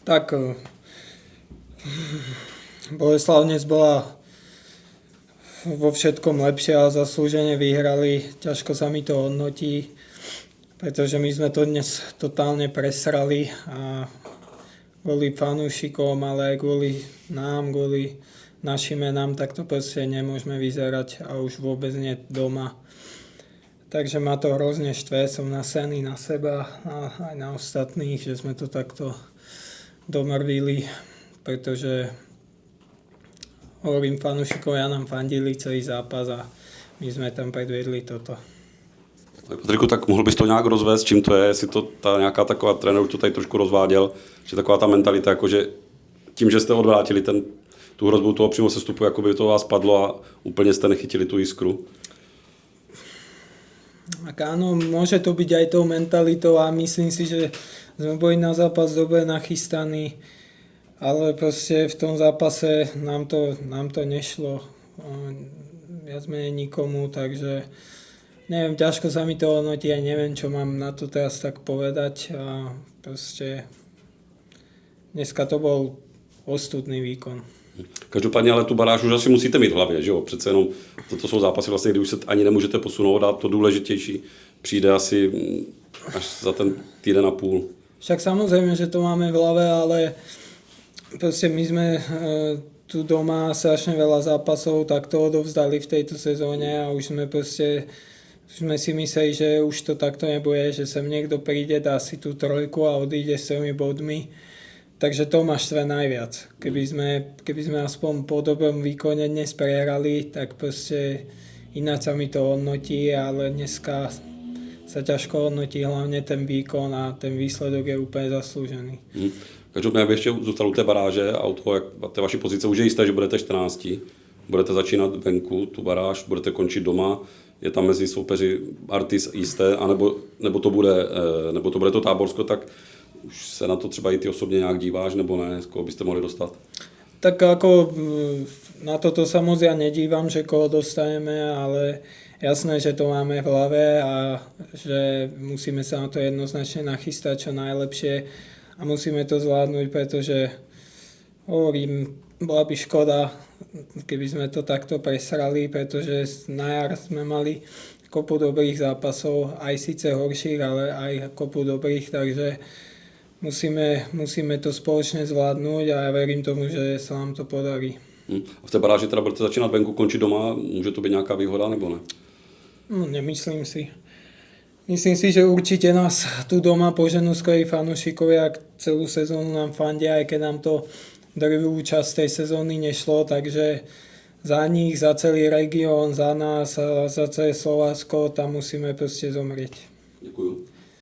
Tak Boleslav dnes bola vo všetkom lepšia a zaslúžene vyhrali. Ťažko sa mi to hodnotí, pretože my sme to dnes totálne presrali a kvôli fanúšikom, ale aj kvôli nám, kvôli našim menám, tak to proste nemôžeme vyzerať a už vôbec nie doma. Takže ma to hrozne štve, som nasený na seba a aj na ostatných, že sme to takto domrvili, pretože hovorím fanúšikovia nám fandili celý zápas a my sme tam predvedli toto. Patriku, tak mohl bys to nějak rozvést, čím to je, jestli to ta nějaká taková, trenér už to tady trošku rozváděl, že taková ta mentalita, jakože tím, že jste odvrátili tu hrozbu toho přímo sestupu, jako by to vás padlo a úplně jste nechytili tu jiskru. Tak áno, môže to byť aj tou mentalitou a myslím si, že sme boli na zápas dobre nachystaní, ale proste v tom zápase nám to nešlo viac menej nikomu, takže neviem, ťažko sa mi to hodnotí a neviem, čo mám na to teraz tak povedať a proste dneska to bol ostudný výkon. Každopádně ale tu baráž už asi musíte mít v hlavě, že jo? Přece jenom to jsou zápasy vlastně, kdy už se ani nemůžete posunout a to důležitější přijde asi až za ten týden a půl. Však samozrejme, že to máme v hlave, ale proste my sme tu doma strašne veľa zápasov takto odovzdali v tejto sezóne a už sme si mysleli, že už to takto nebude, že sem niekto príde, dá si tú trojku a odíde s 3 bodmi. Takže to ma štve najviac. Keby sme aspoň po dobrom výkone dnes prehrali, tak proste ináč sa mi to hodnotí, ale dneska sa ťažko hodnotí hlavne ten výkon a ten výsledok je úplne zaslúžený. Každopádně bych ještě zůstal u té baráže a u toho, jak té vaší pozice už je jisté, že budete 14. Budete začínat venku, tu baráž, budete končit doma. Je tam mezi soupeři Artis jisté, nebo to bude to Táborsko, tak už se na to třeba i ty osobně nějak díváš, nebo ne, koho byste mohli dostat? Tak ako na toto sa moc ja nedívam, že koho dostaneme, ale jasné, že to máme v hlave a že musíme sa na to jednoznačne nachystať čo najlepšie a musíme to zvládnuť, pretože hovorím, bola by škoda, keby sme to takto presrali, pretože na jar sme mali kopu dobrých zápasov, aj síce horších, ale aj kopu dobrých, takže musíme to spoločne zvládnuť a ja verím tomu, že sa nám to podarí. A v té baráži teda budete začínat venku, končit doma, může to být nějaká výhoda nebo ne? No, nemyslím si. Myslím si, že určite nás tu doma poženú skôr fanúšikovia, celú sezónu nám fandia, aj keď nám to drvivú časť tej sezóny nešlo, takže za nich, za celý región, za nás, za celé Slovácko, tam musíme proste zomrieť. Děkuju.